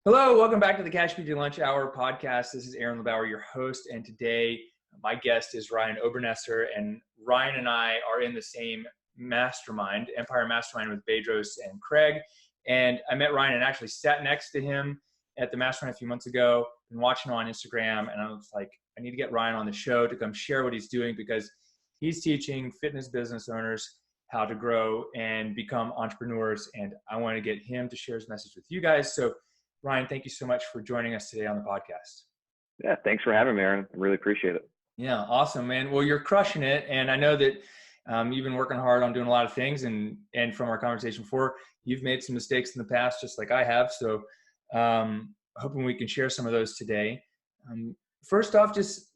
Hello, welcome back to the Cash PT Lunch Hour podcast. This is Aaron LeBauer, your host, and today my guest is Ryan Obernesser, and Ryan and I are in the same mastermind, Empire Mastermind with Bedros and Craig. And I met Ryan and actually sat next to him at the mastermind a few months ago. Been watching him on Instagram, and I was like, I need to get Ryan on the show to come share what he's doing because he's teaching fitness business owners how to grow and become entrepreneurs. And I want to get him to share his message with you guys. So Ryan, thank you so much for joining us today on the podcast. Yeah, thanks for having me, Aaron. I really appreciate it. Yeah, awesome, man. Well, you're crushing it, and I know that you've been working hard on doing a lot of things. And from our conversation before, you've made some mistakes in the past, just like I have. So, hoping we can share some of those today. First off, just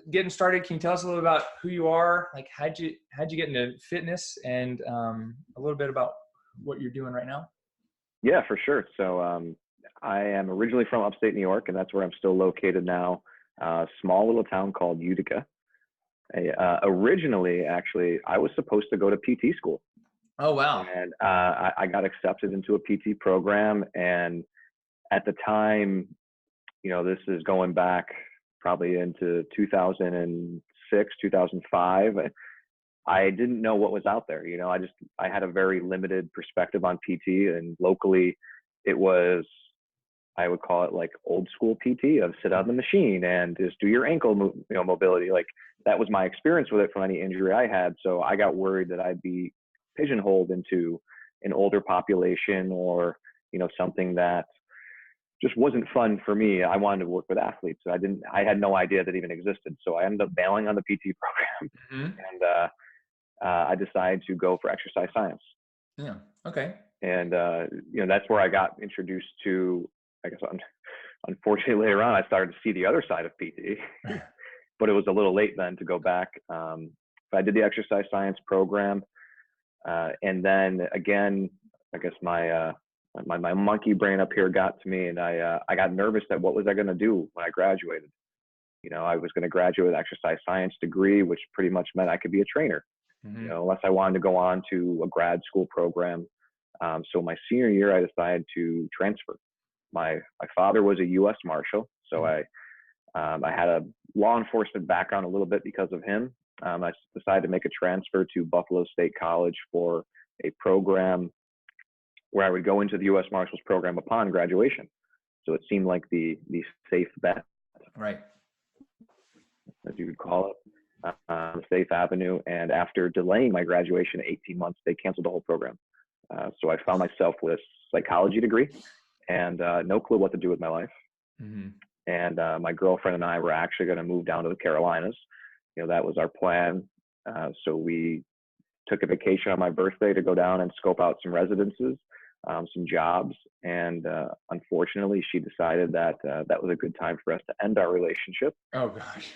getting started, can you tell us a little about who you are? Like, how'd you get into fitness, and a little bit about what you're doing right now? Yeah, for sure. So I am originally from upstate New York, and that's where I'm still located now. A small little town called Utica. Originally, actually, I was supposed to go to PT school. Oh, wow. And I got accepted into a PT program. And at the time, this is going back probably into 2006, 2005. I didn't know what was out there. I had a very limited perspective on PT, and locally it was, I would call it like old school PT of sit on the machine and just do your ankle mobility. Like that was my experience with it from any injury I had. So I got worried that I'd be pigeonholed into an older population or, something that just wasn't fun for me. I wanted to work with athletes. So I had no idea that even existed. So I ended up bailing on the PT program and I decided to go for exercise science. Yeah. Okay. And, that's where I got introduced to, I guess, unfortunately, later on, I started to see the other side of PT, but it was a little late then to go back. But I did the exercise science program. And then again, I guess my monkey brain up here got to me, and I got nervous that what was I going to do when I graduated? I was going to graduate with an exercise science degree, which pretty much meant I could be a trainer, unless I wanted to go on to a grad school program. So my senior year, I decided to transfer. My father was a U.S. Marshal, so I had a law enforcement background a little bit because of him. I decided to make a transfer to Buffalo State College for a program where I would go into the U.S. Marshals program upon graduation. So it seemed like the safe bet, right, as you would call it, the safe avenue. And after delaying my graduation 18 months, they canceled the whole program. So I found myself with a psychology degree and no clue what to do with my life. And my girlfriend and I were actually going to move down to the Carolinas. That was our plan. So we took a vacation on my birthday to go down and scope out some residences, some jobs. And unfortunately, she decided that that was a good time for us to end our relationship. Oh, gosh.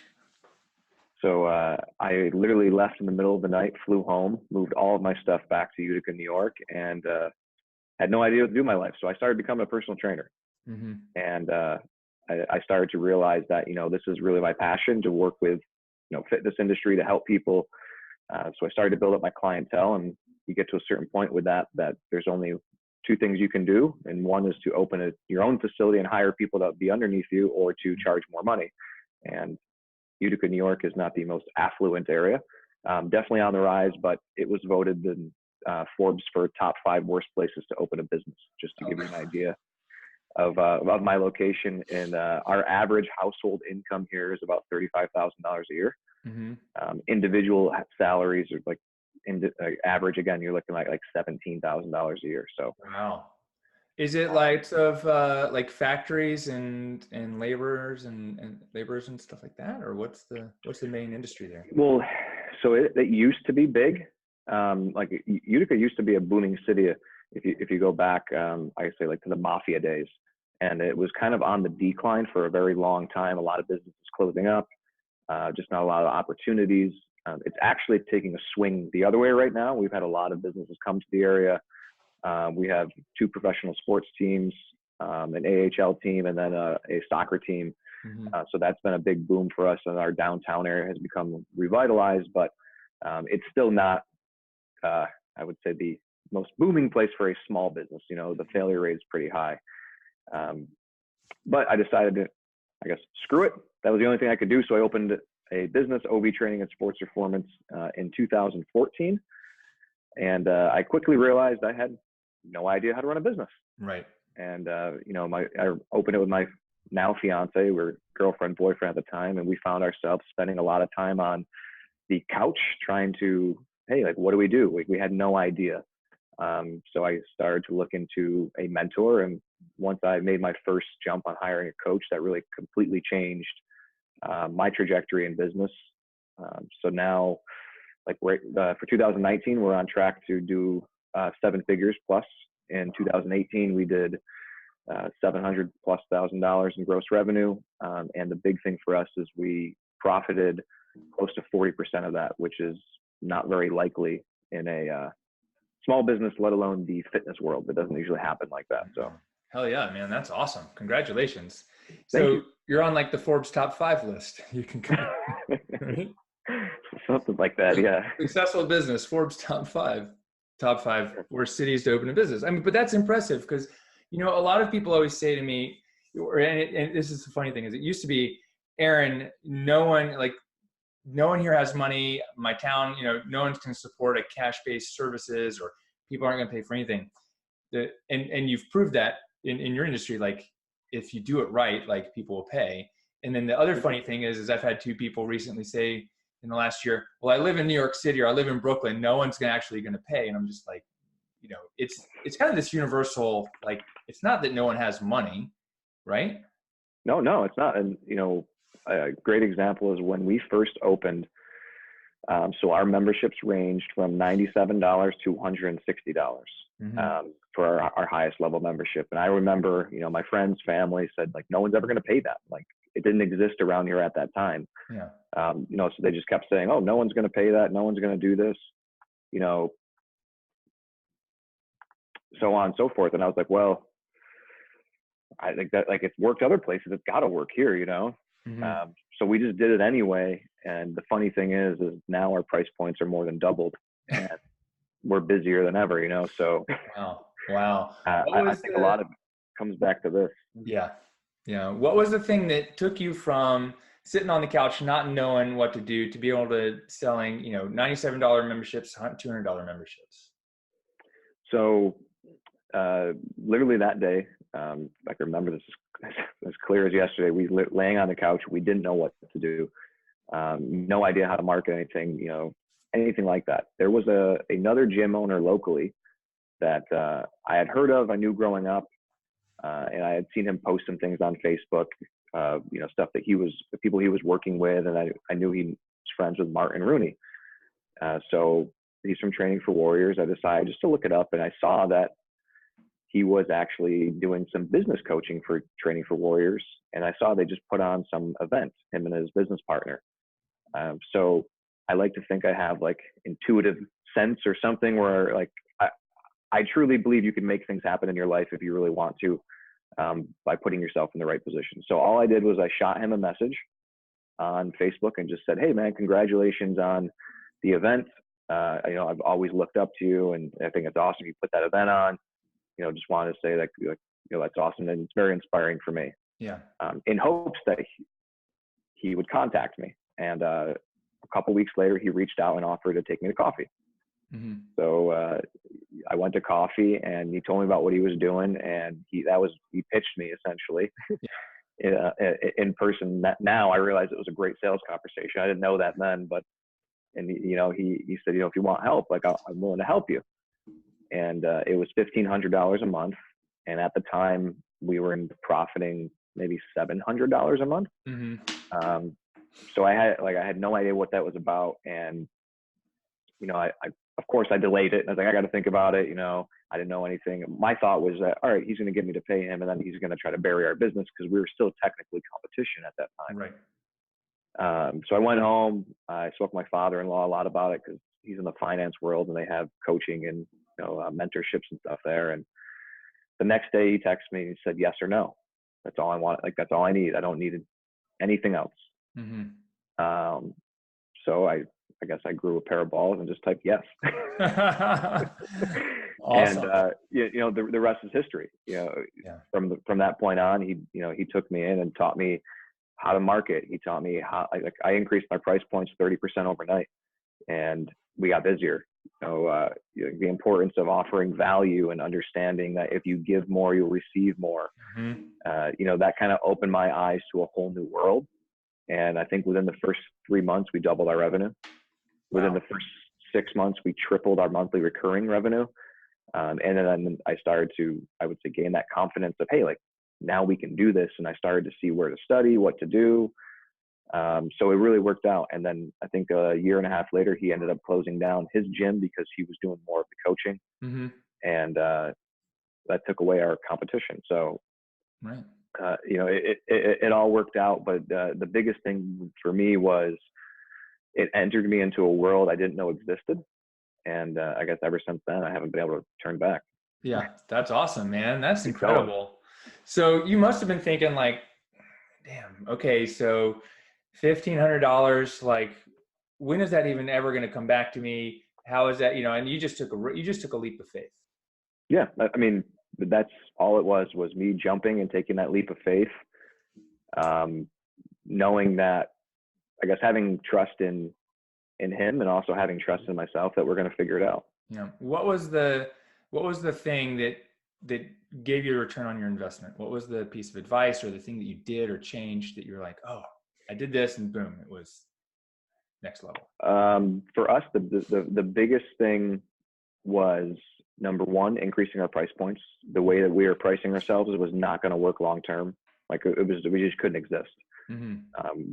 So I literally left in the middle of the night, flew home, moved all of my stuff back to Utica, New York, and had no idea what to do with my life. So I started becoming a personal trainer. And I started to realize that, this is really my passion, to work with, fitness industry, to help people. So I started to build up my clientele, and you get to a certain point with that there's only two things you can do. And one is to open your own facility and hire people to be underneath you, or to charge more money. And Utica, New York is not the most affluent area, definitely on the rise, but it was voted in Forbes for top 5 worst places to open a business, just to give you an idea of my location. And our average household income here is about $35,000 a year. Individual salaries are like average, again, you're looking like $17,000 a year. So wow. Is it like of like factories and laborers and laborers and stuff like that, or what's the main industry there? Well, so it used to be big. Like Utica used to be a booming city. If you go back, I say like to the mafia days, and it was kind of on the decline for a very long time. A lot of businesses closing up, just not a lot of opportunities. It's actually taking a swing the other way right now. We've had a lot of businesses come to the area. We have 2 professional sports teams, an AHL team, and then a soccer team. So that's been a big boom for us, and our downtown area has become revitalized, but it's still not, I would say, the most booming place for a small business. The failure rate is pretty high. but I decided to, I guess, screw it. That was the only thing I could do. So I opened a business, OB Training and Sports Performance, in 2014. And I quickly realized I had no idea how to run a business. Right. And, I opened it with my now fiance. We were girlfriend, boyfriend at the time. And we found ourselves spending a lot of time on the couch trying to, hey, like, what do we do? We had no idea. So I started to look into a mentor. And once I made my first jump on hiring a coach, that really completely changed my trajectory in business. So now, like, for 2019, we're on track to do 7 figures plus. In 2018, we did $700,000+ in gross revenue. And the big thing for us is we profited close to 40% of that, which is not very likely in a small business, let alone the fitness world. That doesn't usually happen like that. So hell yeah, man. That's awesome. Congratulations. Thank so you. You're on like the Forbes top 5 list. You can right? Something like that. Yeah. Successful business, Forbes top 5 worst cities to open a business. I mean, but that's impressive because, a lot of people always say to me, and this is the funny thing, is it used to be, Aaron, no one here has money. My town, no one can support a cash-based services, or people aren't going to pay for anything. And you've proved that in your industry, like, if you do it right, like, people will pay. And then the other funny thing is I've had 2 people recently say in the last year, well, I live in New York City or I live in Brooklyn. No one's actually going to pay. And I'm just like, it's kind of this universal, like, it's not that no one has money, right? No, it's not. And, a great example is when we first opened. So our memberships ranged from $97 to $160 for our highest level membership. And I remember, my friends, family said, like, no one's ever going to pay that. Like, it didn't exist around here at that time. Yeah. So they just kept saying, oh, no one's going to pay that. No one's going to do this, so on and so forth. And I was like, well, I think that, like, it's worked other places. It's got to work here, So we just did it anyway. And the funny thing is now our price points are more than doubled, and we're busier than ever, so wow. I think a lot of it comes back to this. Yeah. What was the thing that took you from sitting on the couch, not knowing what to do, to be able to selling, $97 memberships, $200 memberships? So literally that day, I can remember this as clear as yesterday. We laying on the couch. We didn't know what to do. No idea how to market anything, anything like that. There was another gym owner locally that I had heard of. I knew growing up, and I had seen him post some things on Facebook, stuff that the people he was working with, and I knew he was friends with Martin Rooney. So he's from Training for Warriors. I decided just to look it up, and I saw that he was actually doing some business coaching for Training for Warriors. And I saw they just put on some event, him and his business partner. So I like to think I have, like, intuitive sense or something where, like, I truly believe you can make things happen in your life if you really want to, by putting yourself in the right position. So all I did was I shot him a message on Facebook and just said, hey man, congratulations on the event. I've always looked up to you, and I think it's awesome you put that event on. Just wanted to say that, that's awesome, and it's very inspiring for me. Yeah. In hopes that he would contact me. And a couple weeks later, he reached out and offered to take me to coffee. Mm-hmm. So I went to coffee, and he told me about what he was doing, and he pitched me essentially. Yeah. In person. Now I realize it was a great sales conversation. I didn't know that then, but he said, if you want help, like, I'm willing to help you. And it was $1,500 a month, and at the time we were profiting maybe $700 a month. Mm-hmm. So I had no idea what that was about, and I of course I delayed it. And I was like, I got to think about it. I didn't know anything. My thought was that, all right, he's going to get me to pay him, and then he's going to try to bury our business, because we were still technically competition at that time. Right. So I went home. I spoke to my father-in-law a lot about it, because he's in the finance world, and they have coaching and mentorships and stuff there. And the next day he texted me and he said yes or no. That's all I want. Like, that's all I need. I don't need anything else. Mm-hmm. So I guess I grew a pair of balls and just typed yes. Awesome. And the rest is history. Yeah. From that point on, he took me in and taught me how to market. He taught me how I increased my price points 30% overnight, and we got busier. The importance of offering value and understanding that if you give more, you'll receive more. That kind of opened my eyes to a whole new world. And I think within the first 3 months, we doubled our revenue. Within the first 6 months, we tripled our monthly recurring revenue. And then I started to, I would say, gain that confidence of, hey, like now we can do this. And I started to see where to study, what to do. So it really worked out. And then I think a year and a half later, he ended up closing down his gym because he was doing more of the coaching. And that took away our competition. So, right. It all worked out. But the biggest thing for me was it entered me into a world I didn't know existed. And I guess ever since then, I haven't been able to turn back. Yeah, that's awesome, man. That's incredible. So you must have been thinking like, damn, okay, so $1,500, like, when is that even ever going to come back to me? How is that, and you just took a leap of faith. Yeah. I mean, that's all it was me jumping and taking that leap of faith. Knowing that, I guess, having trust in him and also having trust in myself that we're going to figure it out. Yeah. What was the thing that gave you a return on your investment? What was the piece of advice or the thing that you did or changed that you're like, oh, I did this and boom, it was next level? For us, the biggest thing was, number one, increasing our price points. The way that we were pricing ourselves was not going to work long term. Like we just couldn't exist.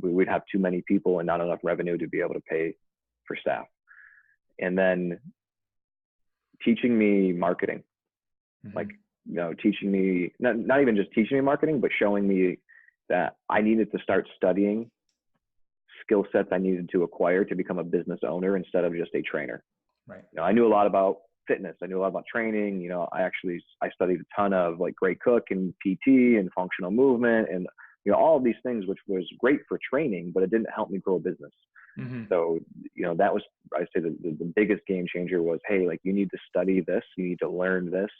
We'd have too many people and not enough revenue to be able to pay for staff. And then teaching me marketing, like, teaching me, not even just teaching me marketing, but showing me that I needed to start studying skill sets I needed to acquire to become a business owner instead of just a trainer. Right. I knew a lot about fitness. I knew a lot about training. I studied a ton of like Gray Cook and PT and functional movement and, all of these things, which was great for training, but it didn't help me grow a business. So, that was, I'd say the biggest game changer was, hey, like you need to study this, you need to learn this.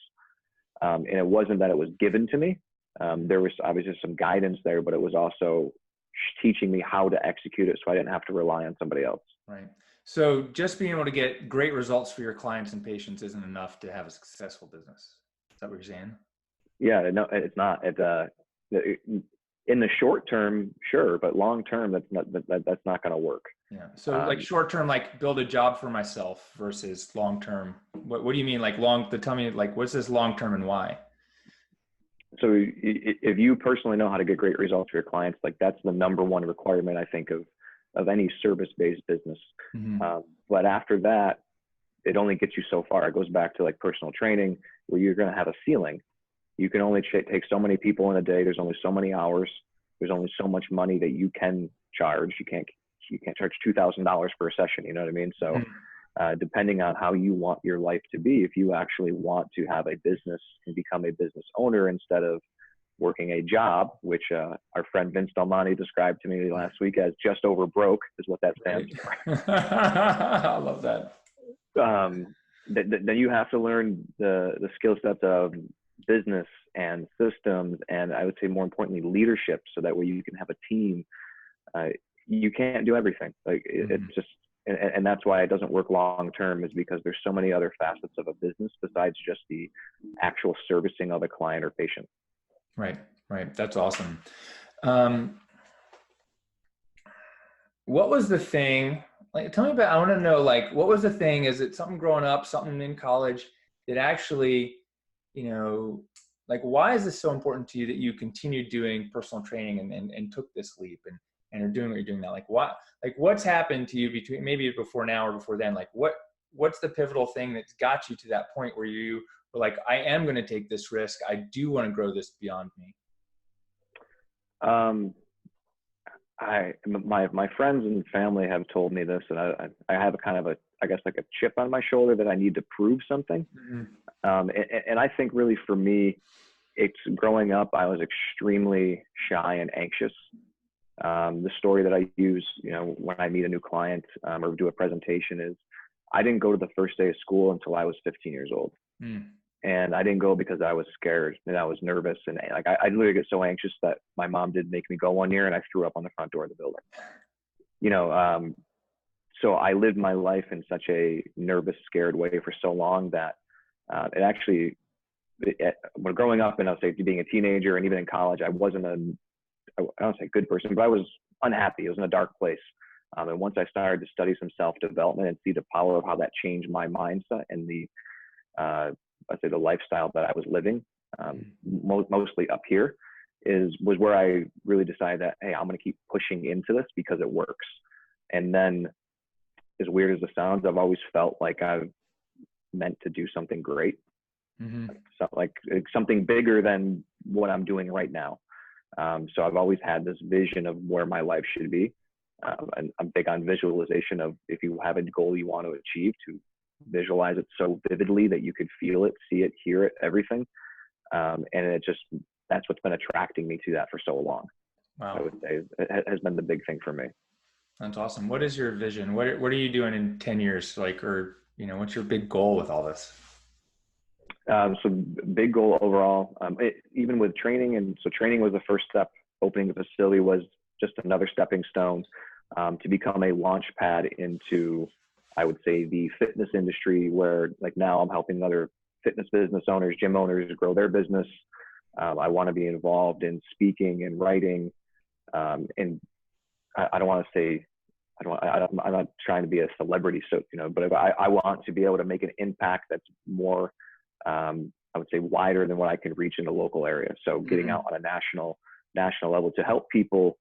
And it wasn't that it was given to me. There was obviously some guidance there, but it was also teaching me how to execute it so I didn't have to rely on somebody else. Right. So just being able to get great results for your clients and patients isn't enough to have a successful business. Is that what you're saying? Yeah, no, it's not. In the short term, sure, but long term, that's not going to work. Yeah. So like short term, like build a job for myself versus long term. What do you mean? Like tell me, like, what's this long term and why? So if you personally know how to get great results for your clients, like that's the number one requirement, I think, of any service-based business. But after that, it only gets you so far. It goes back to like personal training where you're going to have a ceiling. You can only take so many people in a day. There's only so many hours. There's only so much money that you can charge. You can't charge $2,000 per session. You know what I mean? So depending on how you want your life to be, if you actually want to have a business and become a business owner instead of working a job, which our friend Vince Del Monte described to me last week as just over broke, is what that stands for. I love that. Then you have to learn the skill sets of business and systems, and I would say more importantly, leadership, so that way you can have a team. You can't do everything. Like it's just, and that's why it doesn't work long term, is because there's so many other facets of a business besides just the actual servicing of a client or patient. Right. That's awesome. What was the thing? Like, tell me about. I want to know, like, what was the thing? Is it something growing up, something in college that actually, like, why is this so important to you that you continued doing personal training and took this leap and are doing what you're doing now? Like, what's happened to you between maybe before now or before then? Like, what's the pivotal thing that's got you to that point where you were like, I am going to take this risk. I do want to grow this beyond me. My friends and family have told me this, and I have a kind of I guess like a chip on my shoulder that I need to prove something. And I think really for me, it's growing up, I was extremely shy and anxious. The story that I use, when I meet a new client or do a presentation is, I didn't go to the first day of school until I was 15 years old. And I didn't go because I was scared and I was nervous. And like, I literally get so anxious that my mom did make me go one year and I threw up on the front door of the building, you know? So I lived my life in such a nervous, scared way for so long that when growing up and I'll say being a teenager and even in college, I wasn't I don't say good person, but I was unhappy. It was in a dark place. And once I started to study some self-development and see the power of how that changed my mindset and I'd say the lifestyle that I was living, mostly up here, was where I really decided that, hey, I'm going to keep pushing into this because it works. And then, as weird as it sounds, I've always felt like I've meant to do something great, like something bigger than what I'm doing right now. So I've always had this vision of where my life should be. And I'm big on visualization of if you have a goal you want to achieve, to visualize it so vividly that you could feel it, see it, hear it, everything. And that's what's been attracting me to that for so long. Wow. I would say it has been the big thing for me. That's awesome. What is your vision? What are you doing in 10 years? Like, or, you know, what's your big goal with all this? So big goal overall, even with training. And so training was the first step. Opening the facility was just another stepping stone to become a launch pad into, I would say, the fitness industry, where like now I'm helping other fitness business owners, gym owners grow their business. I want to be involved in speaking and writing. And I don't want to say, I'm not trying to be a celebrity, so, you know, but I want to be able to make an impact that's more, I would say, wider than what I can reach in the local area. So getting out on a national level to help people,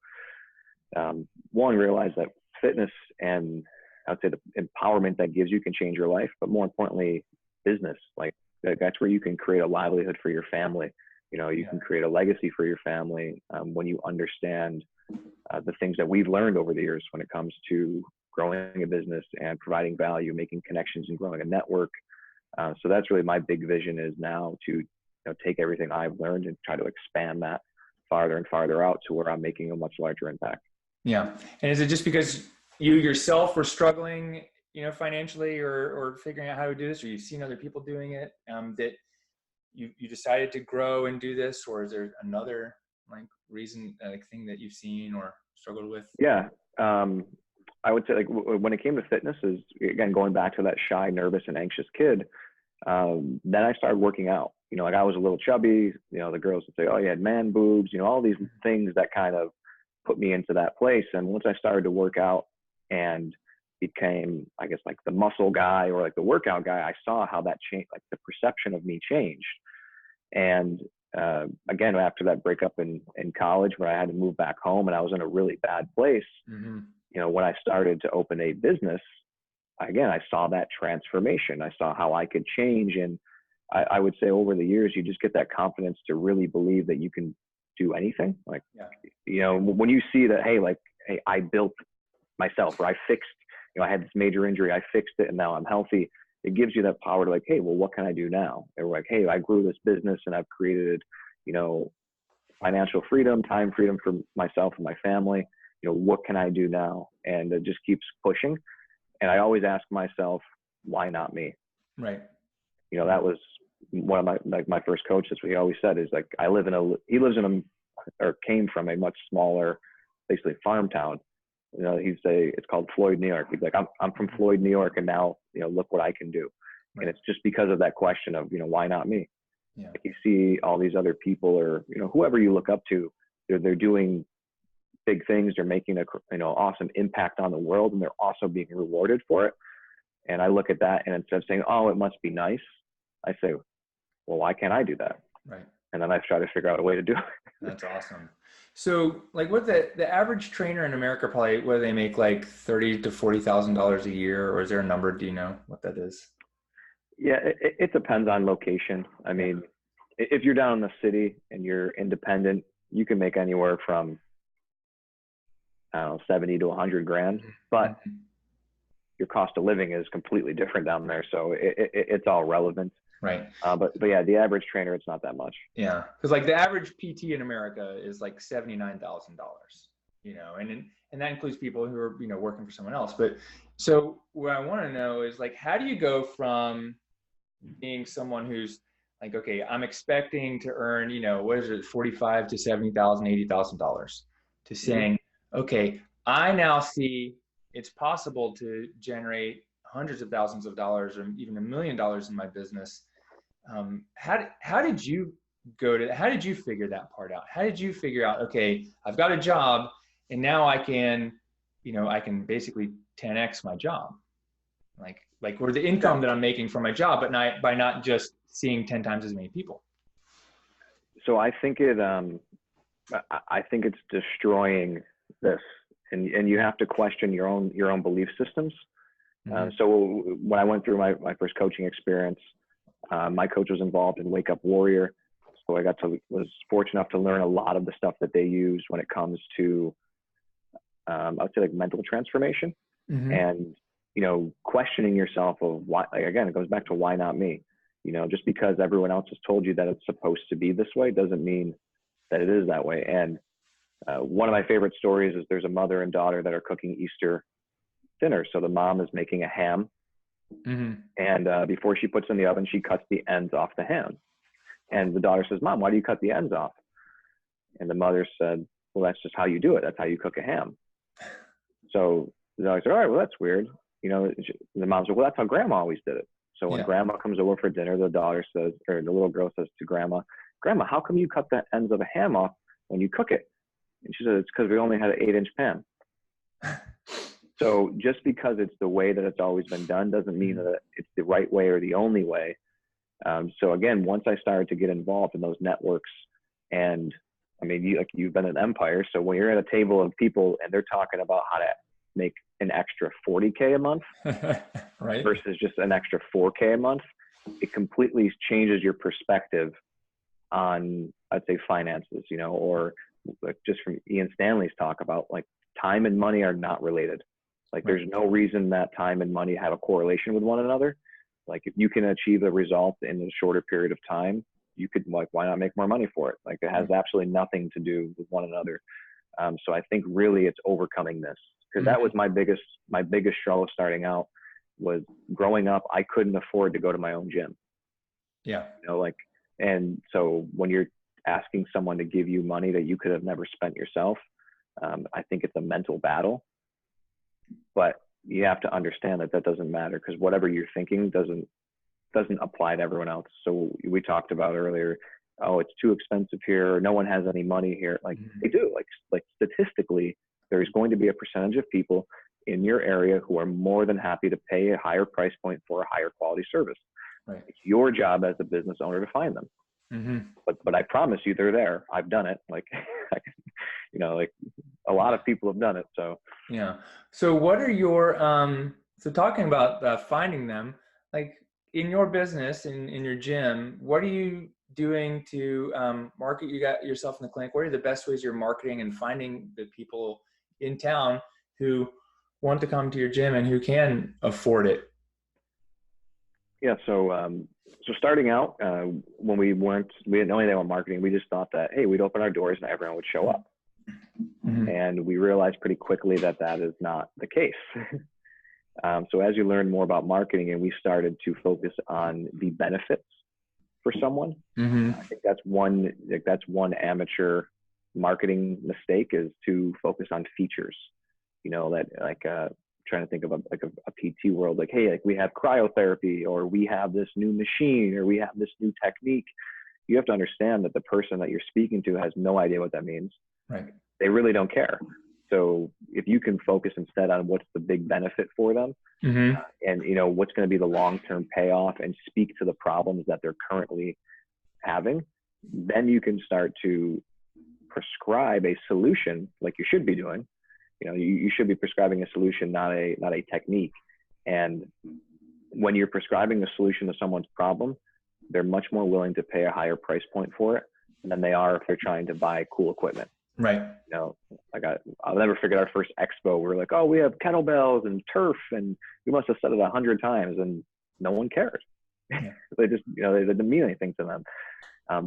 one, realize that fitness and I would say the empowerment that gives you can change your life, but more importantly, business. Like that's where you can create a livelihood for your family. You know, you can create a legacy for your family when you understand the things that we've learned over the years when it comes to growing a business and providing value, making connections and growing a network. So that's really my big vision, is now to, you know, take everything I've learned and try to expand that farther and farther out to where I'm making a much larger impact. Yeah. And is it just because you yourself were struggling, you know, financially or figuring out how to do this, or you've seen other people doing it, that you decided to grow and do this, or is there another like reason, like thing that you've seen or struggled with? Yeah. I would say like when it came to fitness, is again, going back to that shy, nervous and anxious kid. Then I started working out, you know, like I was a little chubby, you know, the girls would say, oh, you had man boobs, you know, all these things that kind of put me into that place. And once I started to work out and became, I guess, like the muscle guy or like the workout guy, I saw how that changed, like the perception of me changed. And again, after that breakup in college, where I had to move back home and I was in a really bad place, you know, when I started to open a business, again, I saw that transformation. I saw how I could change. And I would say over the years, you just get that confidence to really believe that you can do anything. Like, you know, when you see that, hey, I built myself, or I fixed, you know, I had this major injury, I fixed it and now I'm healthy. It gives you that power to like, hey, well, what can I do now? And we're like, hey, I grew this business and I've created, you know, financial freedom, time freedom for myself and my family. You know, what can I do now? And it just keeps pushing. And I always ask myself, why not me? Right. You know, that was one of my first coaches. What he always said is like, came from a much smaller, basically farm town. You know, it's called Floyd, New York. He's like, I'm from Floyd, New York, and now, you know, look what I can do. Right. And it's just because of that question of, you know, why not me? Yeah. Like you see all these other people, or, you know, whoever you look up to, they're doing big things. They're making a, you know, awesome impact on the world, and they're also being rewarded for it. And I look at that, and instead of saying, oh, it must be nice, I say, well, why can't I do that? Right. And then I try to figure out a way to do it. That's awesome. So like what the average trainer in America, probably, whether they make like $30,000 to $40,000 a year, or is there a number? Do you know what that is? Yeah, it depends on location. I mean, if you're down in the city and you're independent, you can make anywhere from, I don't know, 70 to 100 grand, but your cost of living is completely different down there. So it's all relevant. Right. But yeah, the average trainer, it's not that much. Yeah. Cause like the average PT in America is like $79,000, you know, and that includes people who are, you know, working for someone else. But So what I want to know is like, how do you go from being someone who's like, okay, I'm expecting to earn, what is it, 45 to 70,000, $80,000 to saying, okay, I now see it's possible to generate hundreds of thousands of dollars or even $1 million in my business. How did you how did you figure that part out? How did you figure out, okay, I've got a job and now I can, I can basically 10x my job, or the income that I'm making from my job, but not by not just seeing 10 times as many people. So I think it's destroying this, and you have to question your own belief systems. Mm-hmm. So when I went through my first coaching experience, my coach was involved in Wake Up Warrior. So I was fortunate enough to learn a lot of the stuff that they use when it comes to, I would say, like mental transformation. Mm-hmm. And, questioning yourself of why, again, it goes back to why not me? Just because everyone else has told you that it's supposed to be this way doesn't mean that it is that way. And one of my favorite stories is there's a mother and daughter that are cooking Easter dinner. So the mom is making a ham. Mm-hmm. And before she puts it in the oven, she cuts the ends off the ham. And the daughter says, "Mom, why do you cut the ends off?" And the mother said, "Well, that's just how you do it. That's how you cook a ham." So the daughter said, "All right, well, that's weird." The mom said, "Well, that's how grandma always did it." So when grandma comes over for dinner, the daughter says, or the little girl says to grandma, "Grandma, how come you cut the ends of a ham off when you cook it?" And she said, "It's because we only had an 8-inch pan." So just because it's the way that it's always been done doesn't mean that it's the right way or the only way. So again, once I started to get involved in those networks, and I mean, you've been at Empire, so when you're at a table of people and they're talking about how to make an extra $40K a month, right, versus just an extra $4K a month, it completely changes your perspective on, I'd say, finances, or like just from Ian Stanley's talk about, like, time and money are not related. Like, there's no reason that time and money have a correlation with one another. Like, if you can achieve a result in a shorter period of time, you could, like, why not make more money for it? Like, it has absolutely nothing to do with one another. So I think really it's overcoming this, because that was my biggest struggle starting out. Was growing up, I couldn't afford to go to my own gym. Yeah. And so when you're asking someone to give you money that you could have never spent yourself, I think it's a mental battle. But you have to understand that doesn't matter, because whatever you're thinking doesn't apply to everyone else. So we talked about earlier, oh, it's too expensive here, or no one has any money here. Like, they do. Like statistically, there's going to be a percentage of people in your area who are more than happy to pay a higher price point for a higher quality service. Right. It's your job as a business owner to find them. Mm-hmm. But I promise you, they're there. I've done it. Like, like a lot of people have done it. So yeah. So what are your so talking about finding them, like in your business, in your gym, what are you doing to market yourself in the clinic? What are the best ways you're marketing and finding the people in town who want to come to your gym and who can afford it? Yeah. So starting out, when we didn't know anything about marketing, we just thought that, hey, we'd open our doors and everyone would show up. Mm-hmm. And we realized pretty quickly that is not the case. So as you learn more about marketing, and we started to focus on the benefits for someone, I think that's one amateur marketing mistake, is to focus on features. Trying to think of a PT world, like, hey, like, we have cryotherapy, or we have this new machine, or we have this new technique. You have to understand that the person that you're speaking to has no idea what that means. Right. They really don't care. So if you can focus instead on what's the big benefit for them, and what's going to be the long-term payoff, and speak to the problems that they're currently having, then you can start to prescribe a solution, like you should be doing. You should be prescribing a solution, not a technique. And when you're prescribing a solution to someone's problem, they're much more willing to pay a higher price point for it than they are if they're trying to buy cool equipment. Right. I'll never forget our first expo. We're like, oh, we have kettlebells and turf, and we must have said it 100 times, and no one cared. Yeah. They just, they didn't mean anything to them.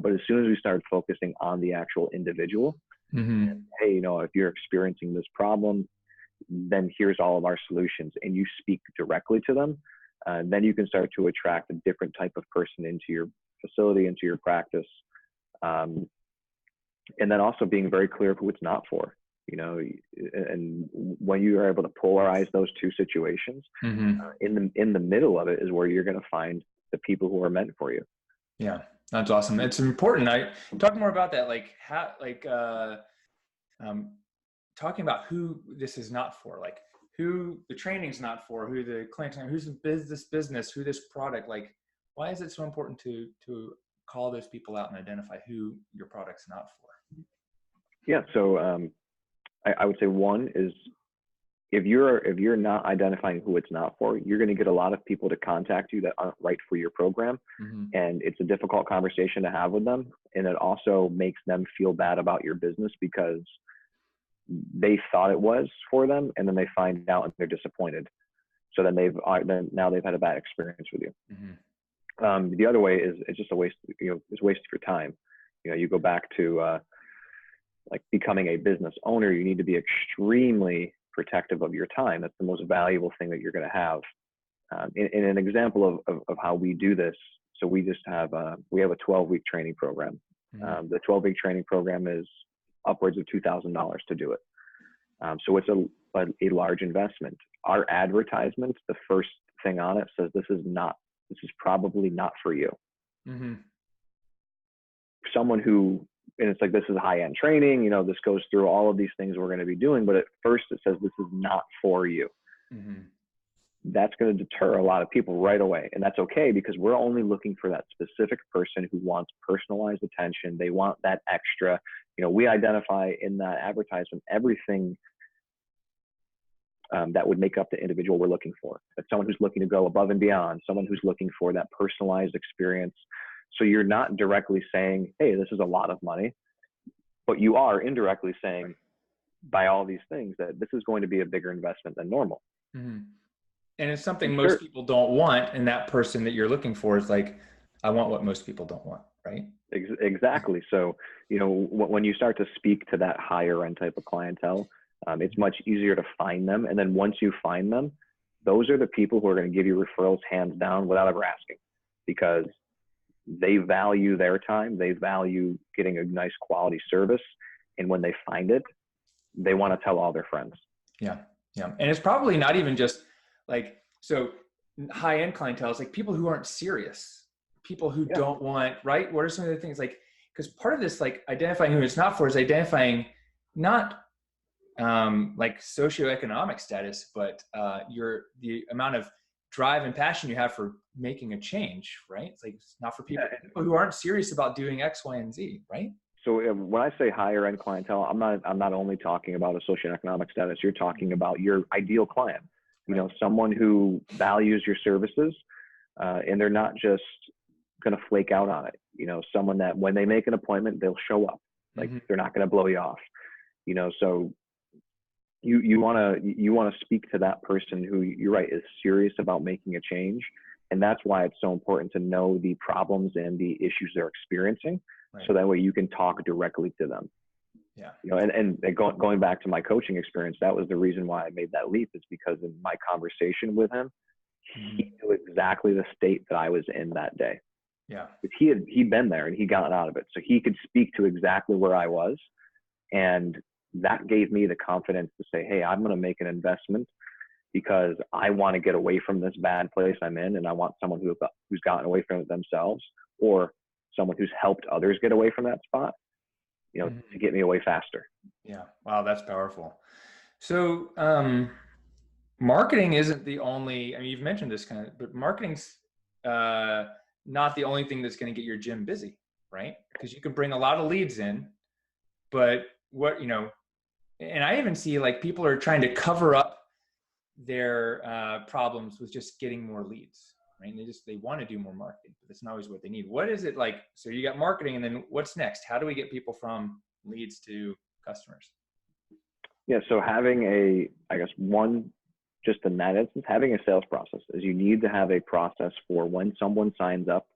But as soon as we started focusing on the actual individual, and, hey, if you're experiencing this problem, then here's all of our solutions, and you speak directly to them, then you can start to attract a different type of person into your facility, into your practice. And then also being very clear of who it's not for, and when you are able to polarize those two situations, in the middle of it is where you're going to find the people who are meant for you. Yeah, that's awesome. It's important. Talk more about that, talking about who this is not for, like who the training's not for, who the clinic's not, who's the business, who this product, like why is it so important to call those people out and identify who your product's not for? Yeah. So I would say one is if you're not identifying who it's not for, you're going to get a lot of people to contact you that aren't right for your program. And it's a difficult conversation to have with them. And it also makes them feel bad about your business because they thought it was for them, and then they find out and they're disappointed. So then now they've had a bad experience with you. The other way is it's just a waste, it's a waste of your time. You go back to like becoming a business owner, you need to be extremely protective of your time. That's the most valuable thing that you're going to have. In an example of how we do this, so we have a 12-week training program. The 12-week training program is upwards of $2,000 to do it. So it's a large investment. Our advertisement, the first thing on it says, this is probably not for you. Someone who, and it's like, this is high-end training, this goes through all of these things we're going to be doing, but at first it says, this is not for you. That's going to deter a lot of people right away. And that's okay, because we're only looking for that specific person who wants personalized attention. They want that extra, we identify in that advertisement everything that would make up the individual we're looking for. That's someone who's looking to go above and beyond, someone who's looking for that personalized experience. So you're not directly saying, hey, this is a lot of money, but you are indirectly saying by all these things that this is going to be a bigger investment than normal. And it's something most people don't want. And that person that you're looking for is like, I want what most people don't want, right? Exactly. So, when you start to speak to that higher end type of clientele, it's much easier to find them. And then once you find them, those are the people who are going to give you referrals hands down without ever asking, because they value their time. They value getting a nice quality service. And when they find it, they want to tell all their friends. Yeah. Yeah. And it's probably not even just like, so high-end clientele is like people who aren't serious, people who don't want, right? What are some of the things like, because part of this, like identifying who it's not for, is identifying not like socioeconomic status, but the amount of drive and passion you have for making a change, right? It's like, it's not for people who aren't serious about doing X, Y, and Z, right? So when I say higher end clientele, I'm not only talking about a socioeconomic status. You're talking about your ideal client, someone who values your services, and they're not just going to flake out on it. Someone that when they make an appointment, they'll show up. Like they're not going to blow you off. So you want to speak to that person who, you're right, is serious about making a change. And that's why it's so important to know the problems and the issues they're experiencing. Right. So that way you can talk directly to them. Yeah. And going back to my coaching experience, that was the reason why I made that leap, is because in my conversation with him, he knew exactly the state that I was in that day. Yeah. He'd been there and he got out of it. So he could speak to exactly where I was. And that gave me the confidence to say, hey, I'm going to make an investment because I want to get away from this bad place I'm in. And I want someone who's gotten away from it themselves, or someone who's helped others get away from that spot, to get me away faster. Yeah. Wow. That's powerful. So, marketing isn't the only, you've mentioned this but marketing's, not the only thing that's going to get your gym busy, right? Because you can bring a lot of leads in, but and I even see like people are trying to cover up their problems with just getting more leads, right? And they want to do more marketing, but that's not always what they need. What is it like? So you got marketing, and then what's next? How do we get people from leads to customers? Yeah. So having just in that instance, having a sales process is you need to have a process for when someone signs up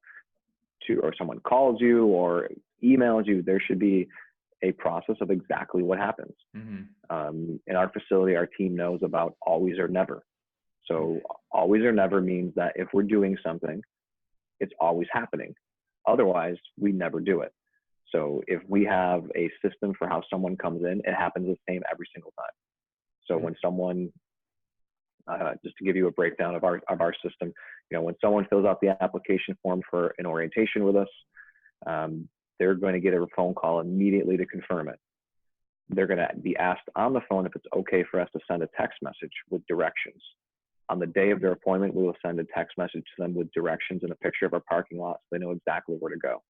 to, or someone calls you or emails you, there should be a process of exactly what happens. In our facility, our team knows about always or never. So always or never means that if we're doing something, it's always happening. Otherwise, we never do it. So if we have a system for how someone comes in, it happens the same every single time. So when someone, just to give you a breakdown of our system, when someone fills out the application form for an orientation with us, they're going to get a phone call immediately to confirm it. They're going to be asked on the phone if it's okay for us to send a text message with directions. On the day of their appointment, we will send a text message to them with directions and a picture of our parking lot so they know exactly where to go.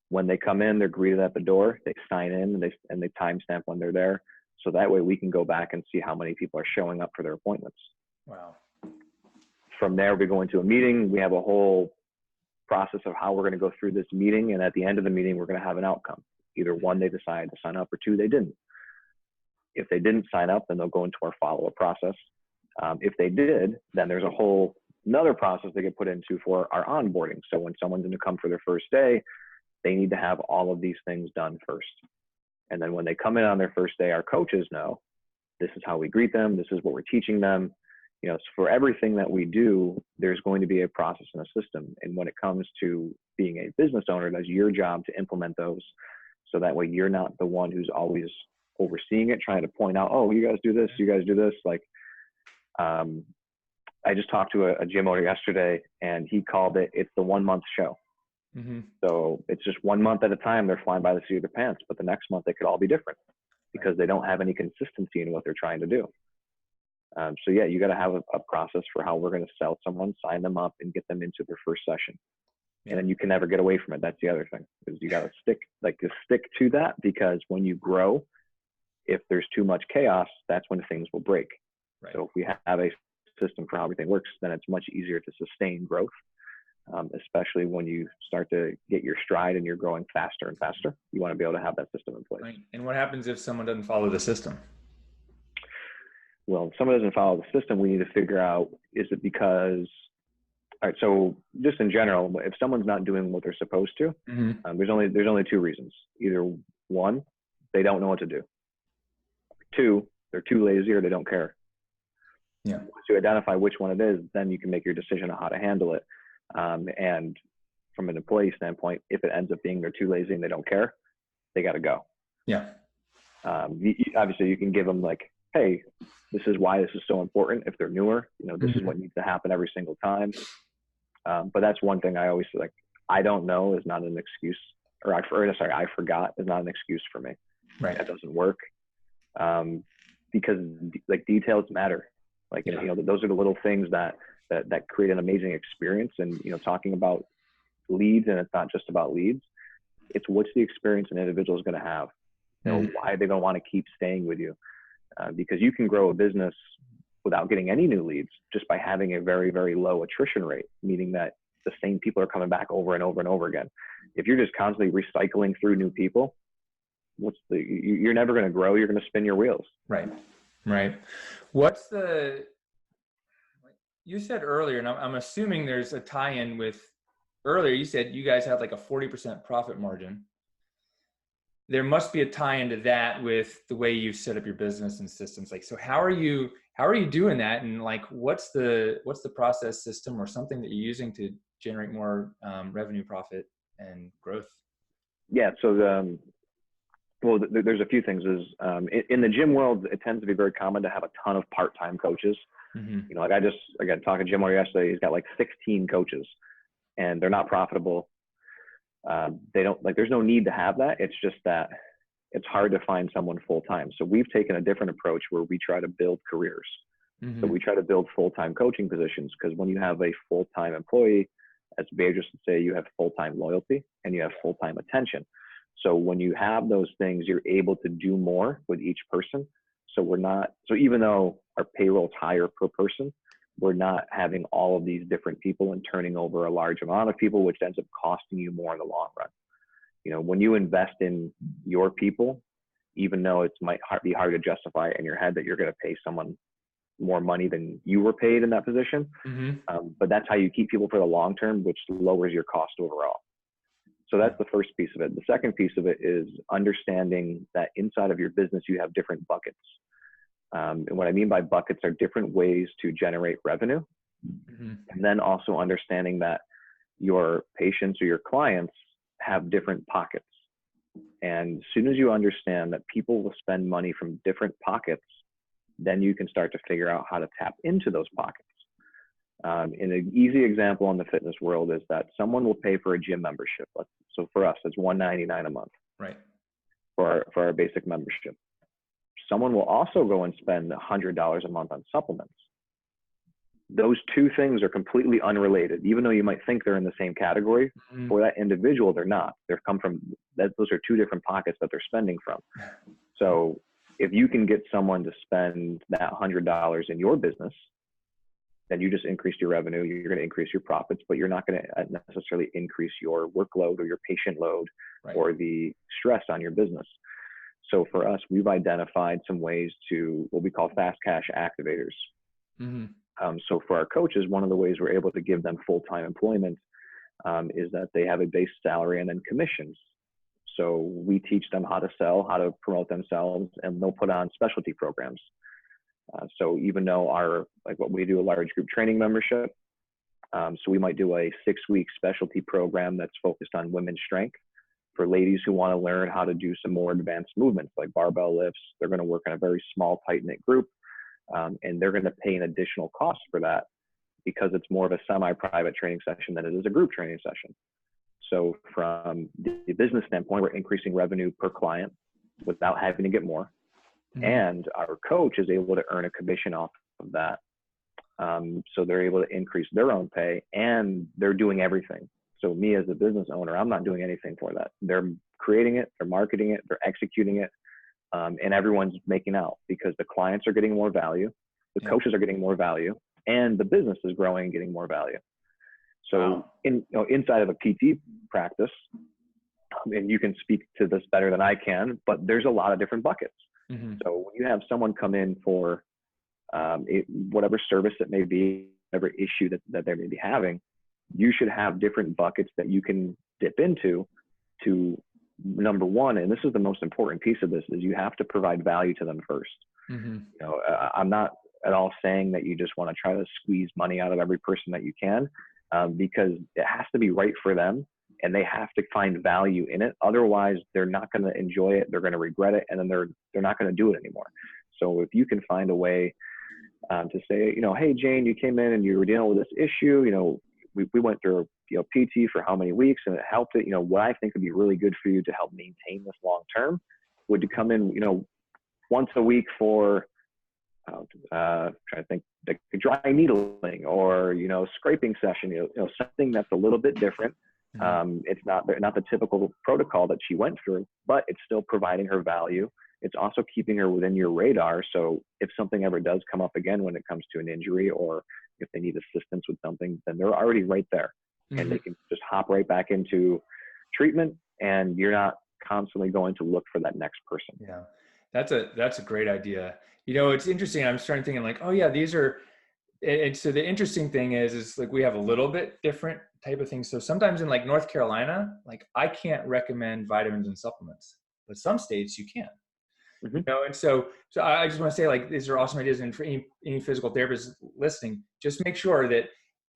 When they come in, they're greeted at the door, they sign in, and they timestamp when they're there. So that way we can go back and see how many people are showing up for their appointments. Wow. From there, we go into a meeting. We have a whole process of how we're going to go through this meeting. And at the end of the meeting, we're going to have an outcome. Either one, they decided to sign up, or two, they didn't. If they didn't sign up, then they'll go into our follow-up process. If they did, then there's a whole another process they get put into for our onboarding. So when someone's going to come for their first day, they need to have all of these things done first. And then when they come in on their first day, our coaches know this is how we greet them. This is what we're teaching them. So for everything that we do, there's going to be a process and a system. And when it comes to being a business owner, that's your job to implement those. So that way you're not the one who's always overseeing it, trying to point out, oh, you guys do this, you guys do this. Like, I just talked to a gym owner yesterday, and he called it's the 1 month show. So it's just 1 month at a time. They're flying by the seat of their pants, but the next month they could all be different because they don't have any consistency in what they're trying to do. So yeah, you got to have a process for how we're going to sell someone, sign them up, and get them into their first session. And then you can never get away from it. That's the other thing, is you got to stick to that, because when you grow, if there's too much chaos, that's when things will break. Right. So if we have a system for how everything works, then it's much easier to sustain growth. Especially when you start to get your stride and you're growing faster and faster. You want to be able to have that system in place. Right. And what happens if someone doesn't follow the system? Well, if someone doesn't follow the system, we need to figure out, is it because, all right, so just in general, if someone's not doing what they're supposed to, there's only two reasons. Either one, they don't know what to do. Two, they're too lazy or they don't care. Yeah. Once you identify which one it is, then you can make your decision on how to handle it. And from an employee standpoint, if it ends up being they're too lazy and they don't care, they got to go. Yeah. Obviously, you can give them like, hey, this is why this is so important. If they're newer, this is what needs to happen every single time. But that's one thing I always like. I don't know is not an excuse, or I forgot is not an excuse for me. Right. That doesn't work. Because like details matter. Like, those are the little things that create an amazing experience. And, talking about leads, and it's not just about leads, it's what's the experience an individual is going to have. Why are they going to want to keep staying with you? Because you can grow a business without getting any new leads just by having a very, very low attrition rate, meaning that the same people are coming back over and over and over again. If you're just constantly recycling through new people, you're never going to grow. You're going to spin your wheels. Right. Right. You said earlier, and I'm assuming there's a tie-in with earlier, you said you guys have like a 40% profit margin. There must be a tie-in to that with the way you've set up your business and systems. Like, so how are you doing that? And like, what's the process system or something that you're using to generate more revenue, profit, and growth? Yeah. So there's a few things. In the gym world, it tends to be very common to have a ton of part-time coaches. Like I got talking to Jim Moore yesterday. He's got like 16 coaches, and they're not profitable. They don't there's no need to have that. It's just that it's hard to find someone full-time. So we've taken a different approach where we try to build careers. So we try to build full-time coaching positions, because when you have a full-time employee, as Beatrice would say, you have full-time loyalty and you have full-time attention. So when you have those things, you're able to do more with each person. So even though our payroll's higher per person, we're not having all of these different people and turning over a large amount of people, which ends up costing you more in the long run. When you invest in your people, even though it might be hard to justify in your head that you're going to pay someone more money than you were paid in that position. But that's how you keep people for the long term, which lowers your cost overall. So that's the first piece of it. The second piece of it is understanding that inside of your business, you have different buckets. And what I mean by buckets are different ways to generate revenue. Mm-hmm. And then also understanding that your patients or your clients have different pockets. And as soon as you understand that people will spend money from different pockets, then you can start to figure out how to tap into those pockets. And an easy example in the fitness world is that someone will pay for a gym membership. So for us, it's $199 a month, right? For our basic membership. Someone will also go and spend $100 a month on supplements. Those two things are completely unrelated, even though you might think they're in the same category. Mm-hmm. For that individual, they're not. Those are two different pockets that they're spending from. So if you can get someone to spend that $100 in your business, then you just increased your revenue. You're going to increase your profits, but you're not going to necessarily increase your workload or your patient load, right, or the stress on your business. So for us, we've identified some ways to what we call fast cash activators. Mm-hmm. So for our coaches, one of the ways we're able to give them full-time employment is that they have a base salary and then commissions. So we teach them how to sell, how to promote themselves, and they'll put on specialty programs. So even though what we do a large group training membership, so we might do a 6-week specialty program that's focused on women's strength for ladies who want to learn how to do some more advanced movements like barbell lifts. They're going to work in a very small, tight-knit group, and they're going to pay an additional cost for that because it's more of a semi-private training session than it is a group training session. So from the business standpoint, we're increasing revenue per client without having to get more. Mm-hmm. And our coach is able to earn a commission off of that. So they're able to increase their own pay, and they're doing everything. So me as a business owner, I'm not doing anything for that. They're creating it, they're marketing it, they're executing it, and everyone's making out because the clients are getting more value, the coaches are getting more value, and the business is growing and getting more value. So inside of a PT practice, and you can speak to this better than I can, but there's a lot of different buckets. Mm-hmm. So when you have someone come in for whatever service it may be, whatever issue that they may be having, you should have different buckets that you can dip into to, number one, and this is the most important piece of this, is you have to provide value to them first. Mm-hmm. I'm not at all saying that you just want to try to squeeze money out of every person that you can, because it has to be right for them. And they have to find value in it. Otherwise, they're not going to enjoy it. They're going to regret it, and then they're not going to do it anymore. So if you can find a way to say, hey, Jane, you came in and you were dealing with this issue. We went through PT for how many weeks, and it helped it. What I think would be really good for you to help maintain this long term would to come in, once a week for trying to think, like dry needling or scraping session. Something that's a little bit different. It's not the typical protocol that she went through, but it's still providing her value. It's also keeping her within your radar. So if something ever does come up again when it comes to an injury, or if they need assistance with something, then they're already right there. Mm-hmm. And they can just hop right back into treatment, and you're not constantly going to look for that next person. Yeah, that's a great idea. It's interesting. I'm starting thinking like, oh yeah, these are. And so the interesting thing is like we have a little bit different type of things. So sometimes in like North Carolina, like I can't recommend vitamins and supplements, but some states you can. Mm-hmm. And so I just want to say, like, these are awesome ideas. And for any physical therapist listening, just make sure that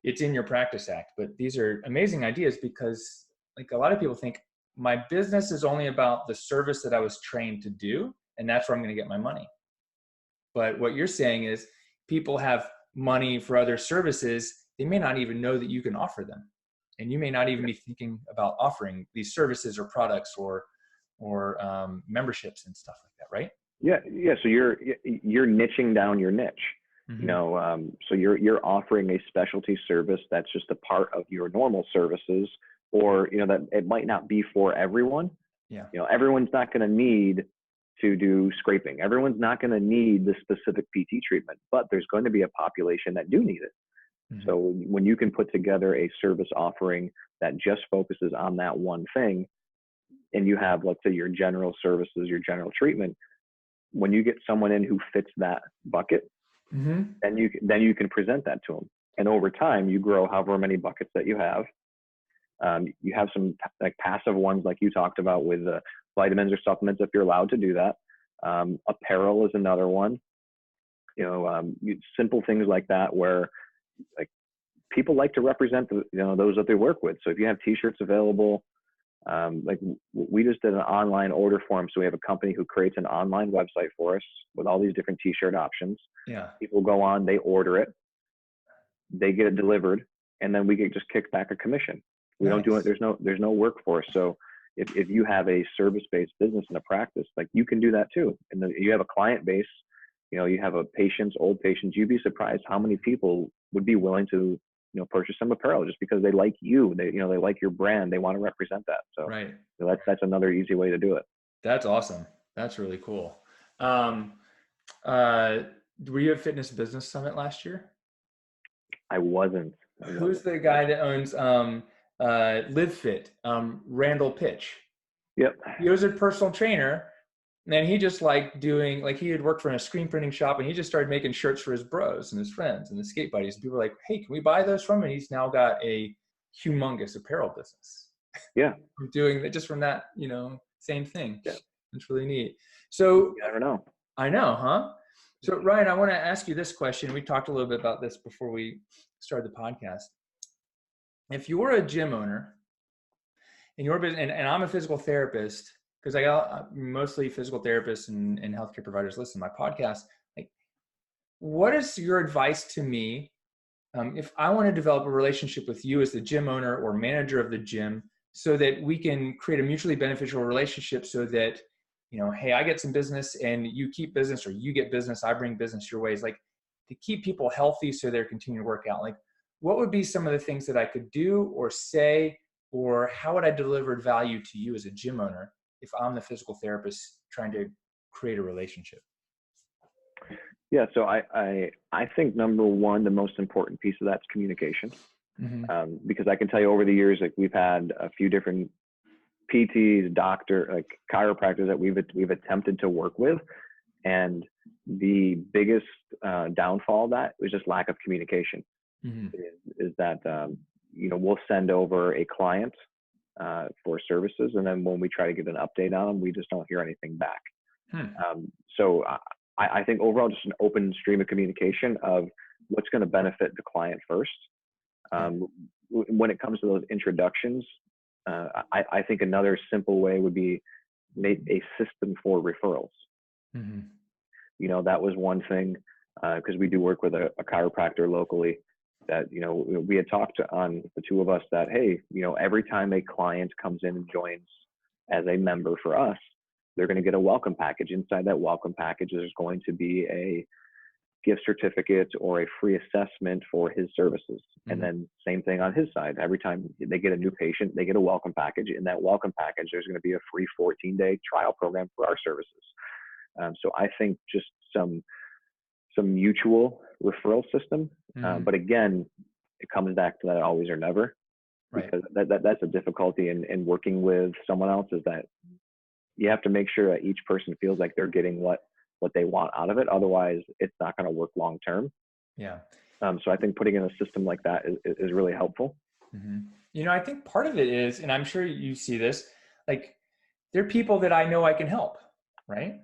it's in your practice act. But these are amazing ideas because like a lot of people think my business is only about the service that I was trained to do, and that's where I'm going to get my money. But what you're saying is people have money for other services. They may not even know that you can offer them. And you may not even be thinking about offering these services or products or memberships and stuff like that, right? Yeah. So you're niching down your niche. Mm-hmm. So you're offering a specialty service that's just a part of your normal services, or that it might not be for everyone. Yeah. Everyone's not going to need to do scraping. Everyone's not going to need the specific PT treatment, but there's going to be a population that do need it. Mm-hmm. So when you can put together a service offering that just focuses on that one thing, and you have, let's say, your general services, your general treatment, when you get someone in who fits that bucket, mm-hmm. then you can present that to them. And over time, you grow however many buckets that you have. You have some like passive ones like you talked about with vitamins or supplements if you're allowed to do that. Apparel is another one. Simple things like that where like people like to represent those that they work with. So if you have t-shirts available, like we just did an online order form. So we have a company who creates an online website for us with all these different t-shirt options. Yeah. People go on, they order it, they get it delivered, and then we get just kicked back a commission. We don't do it. There's no work for us. So if you have a service-based business and a practice, like you can do that too. And then you have a client base, you have old patients, you'd be surprised how many people would be willing to, purchase some apparel just because they like you, they like your brand, they want to represent that. So right. That's another easy way to do it. That's awesome. That's really cool. Were you at Fitness Business Summit last year? I wasn't. Who's the guy that owns Live Fit? Randall Pitch. Yep. He was a personal trainer, and he just he had worked for a screen printing shop, and he just started making shirts for his bros and his friends and his skate buddies. And people were like, "Hey, can we buy those from him?" And he's now got a humongous apparel business. Yeah. Doing that just from that, same thing. Yeah. It's really neat. So you never know. I know, huh? So Ryan, I want to ask you this question. We talked a little bit about this before we started the podcast. If you're a gym owner and I'm a physical therapist, because I got mostly physical therapists and healthcare providers listen to my podcast, like, what is your advice to me if I want to develop a relationship with you as the gym owner or manager of the gym so that we can create a mutually beneficial relationship so that, hey, I get some business and you keep business, or you get business, I bring business your ways, like to keep people healthy so they're continuing to work out? Like, what would be some of the things that I could do or say, or how would I deliver value to you as a gym owner if I'm the physical therapist trying to create a relationship? Yeah. So I think number one, the most important piece of that's communication. Mm-hmm. Because I can tell you over the years, like we've had a few different PTs, like chiropractors that we've attempted to work with. And the biggest downfall of that was just lack of communication. Mm-hmm. Is that, we'll send over a client for services, and then when we try to get an update on them, we just don't hear anything back. So I think overall, just an open stream of communication of what's going to benefit the client first. When it comes to those introductions, I think another simple way would be make a system for referrals. Mm-hmm. That was one thing, because we do work with a chiropractor locally that, we had talked on the two of us that, hey, every time a client comes in and joins as a member for us, they're going to get a welcome package. Inside that welcome package, there's going to be a gift certificate or a free assessment for his services. Mm-hmm. And then same thing on his side. Every time they get a new patient, they get a welcome package. In that welcome package, there's going to be a free 14-day trial program for our services. So I think just some mutual referral system. Mm-hmm. But again, it comes back to that always or never. Right. Because that's a difficulty in working with someone else, is that you have to make sure that each person feels like they're getting what they want out of it. Otherwise, it's not going to work long term. Yeah. So I think putting in a system like that is really helpful. Mm-hmm. I think part of it is, and I'm sure you see this, like there are people that I know I can help, right?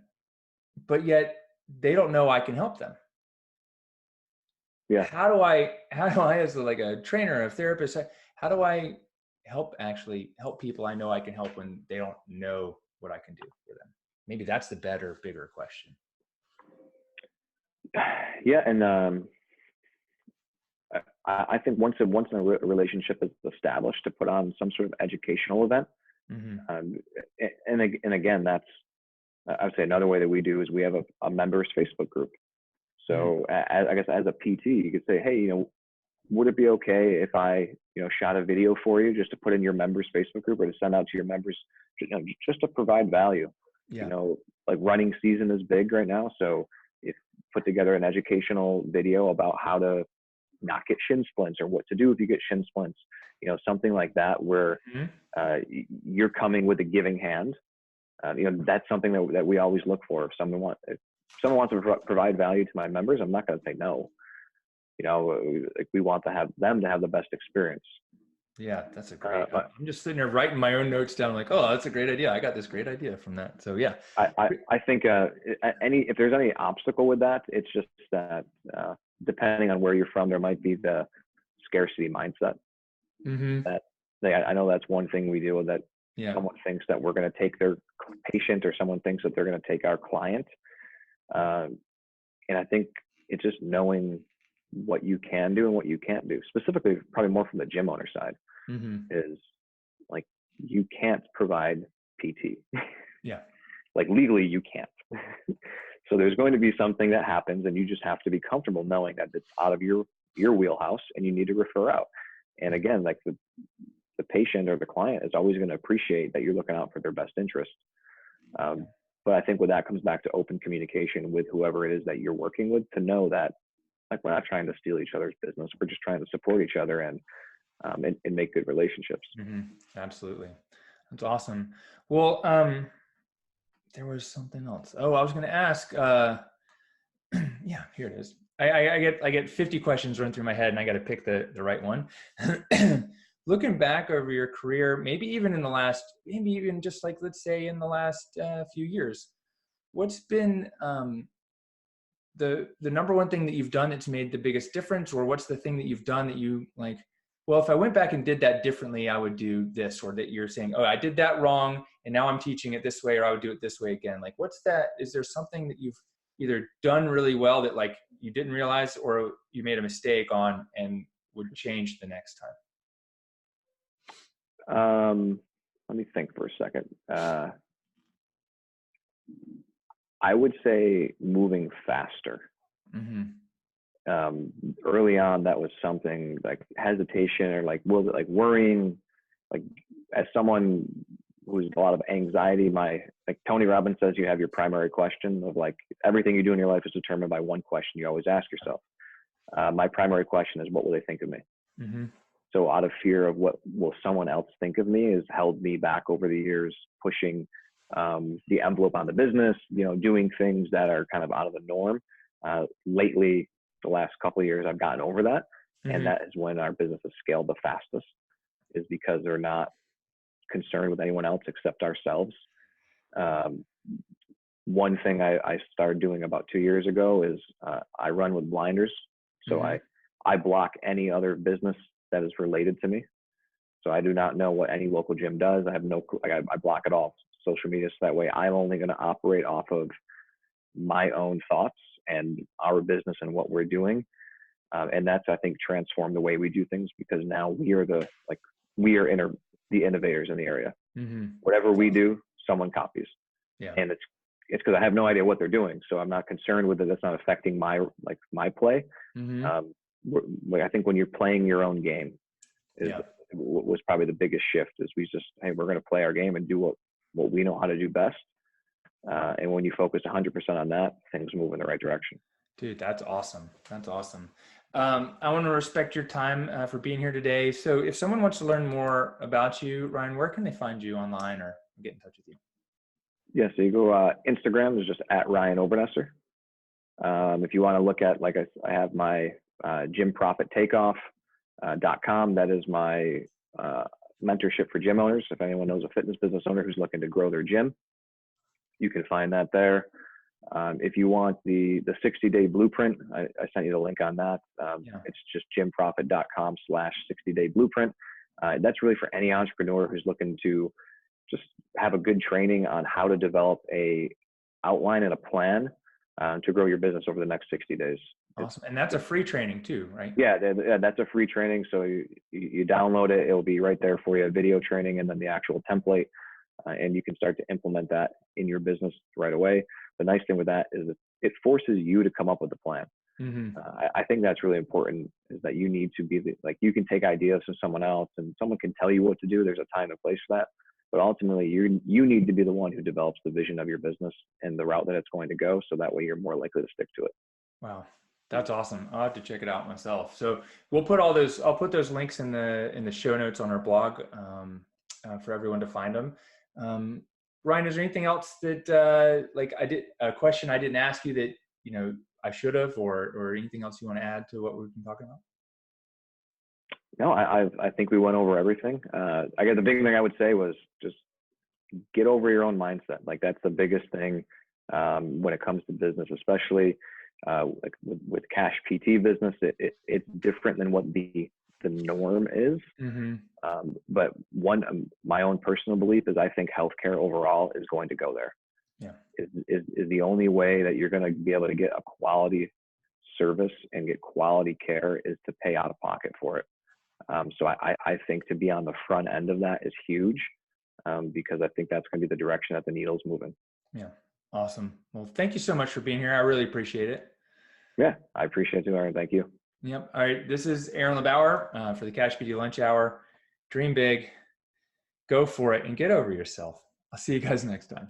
But yet they don't know I can help them. Yeah. How do I as like a trainer, a therapist, how do I help people I know I can help when they don't know what I can do for them? Maybe that's the bigger question. Yeah. And I think once a relationship is established, to put on some sort of educational event. Mm-hmm. And again, that's, I would say another way that we do is we have a members Facebook group. So I guess as a PT, you could say, hey, would it be okay if I, shot a video for you just to put in your members Facebook group, or to send out to your members, just to provide value? Yeah. Like running season is big right now. So if put together an educational video about how to not get shin splints, or what to do if you get shin splints, something like that, where you're coming with a giving hand. That's something that we always look for. If someone wants to provide value to my members, I'm not going to say no. Like we want to have them to have the best experience. Yeah, that's a great. But I'm just sitting there writing my own notes down, like, oh, that's a great idea. I got this great idea from that. So yeah. I think if there's any obstacle with that, it's just that depending on where you're from, there might be the scarcity mindset. Mm-hmm. That I know that's one thing we deal with, that Yeah. someone thinks that we're going to take their patient, or someone thinks that they're going to take our client. And I think it's just knowing what you can do and what you can't do. Specifically, probably more from the gym owner side, Mm-hmm. is like, you can't provide PT. Yeah. Like, legally, you can't. So there's going to be something that happens, and you just have to be comfortable knowing that it's out of your wheelhouse and you need to refer out. And again, like, the patient or the client is always going to appreciate that you're looking out for their best interest. But I think that comes back to open communication with whoever it is that you're working with, to know that, like, we're not trying to steal each other's business. We're just trying to support each other and make good relationships. Mm-hmm. Absolutely. That's awesome. Well, there was something else. Oh, I was going to ask, yeah, here it is. I get 50 questions run through my head, and I got to pick the right one. Looking back over your career, maybe even just like, let's say in the last few years, what's been the number one thing that you've done that's made the biggest difference? Or what's the thing that you've done that you like, well, if I went back and did that differently, I would do this? Or that you're saying, oh, I did that wrong, and now I'm teaching it this way, or I would do it this way again. Like, what's that? Is there something that you've either done really well that, like, you didn't realize, or you made a mistake on and would change the next time? Let me think for a second. I would say moving faster. Mm-hmm. Early on, that was something like hesitation, or like, worrying. Like, as someone who's a lot of anxiety, like Tony Robbins says, you have your primary question of, like, everything you do in your life is determined by one question you always ask yourself. My primary question is, what will they think of me? Mm-hmm. So out of fear of what will someone else think of me, has held me back over the years, pushing the envelope on the business, doing things that are kind of out of the norm. Lately, the last couple of years, I've gotten over that. Mm-hmm. And that is when our business has scaled the fastest, is because they're not concerned with anyone else except ourselves. One thing I started doing about 2 years ago is I run with blinders. So Mm-hmm. I block any other business that is related to me. So I do not know what any local gym does. I have no clue. I block it all, social media. So that way I'm only going to operate off of my own thoughts and our business and what we're doing. And that's, I think, transformed the way we do things, because now we are the innovators in the area. Mm-hmm. Whatever we do, someone copies. Yeah. And it's because I have no idea what they're doing. So I'm not concerned with it. That's not affecting my play. Mm-hmm. I think when you're playing your own game Yeah. was probably the biggest shift, is we just, hey, we're going to play our game and do what we know how to do best. And when you focus 100% on that, things move in the right direction. Dude, that's awesome. That's awesome. I want to respect your time for being here today. So if someone wants to learn more about you, Ryan, where can they find you online or get in touch with you? Yeah, so you go, Instagram is just at Ryan Obernesser. If you want to look at, like, I have my gymprofit.takeoff.com. That is my mentorship for gym owners. If anyone knows a fitness business owner who's looking to grow their gym, you can find that there. If you want the 60-day blueprint, I sent you the link on that. It's just gymprofit.com/60-day blueprint. That's really for any entrepreneur who's looking to just have a good training on how to develop a outline and a plan to grow your business over the next 60 days. Awesome. And that's a free training too, right? Yeah, that's a free training. So you download it. It'll be right there for you, a video training, and then the actual template. And you can start to implement that in your business right away. The nice thing with that is it forces you to come up with a plan. Mm-hmm. I think that's really important, is that you need to be you can take ideas from someone else, and someone can tell you what to do. There's a time and place for that. But ultimately, you need to be the one who develops the vision of your business and the route that it's going to go. So that way you're more likely to stick to it. Wow. That's awesome. I'll have to check it out myself. So I'll put those links in the show notes on our blog for everyone to find them. Ryan, is there anything else that a question I didn't ask you that, I should have, or anything else you want to add to what we've been talking about? No, I think we went over everything. I guess the big thing I would say was just get over your own mindset. Like that's the biggest thing when it comes to business, especially like with cash PT business. It's different than what the norm is. Mm-hmm. But my own personal belief is I think healthcare overall is going to go there. Yeah, is the only way that you're going to be able to get a quality service and get quality care is to pay out of pocket for it. So I think to be on the front end of that is huge because I think that's going to be the direction that the needle's moving. Yeah, awesome. Well, thank you so much for being here. I really appreciate it. Yeah, I appreciate it, Aaron. Thank you. Yep. All right. This is Aaron LeBauer for the Cash PT Lunch Hour. Dream big, go for it, and get over yourself. I'll see you guys next time.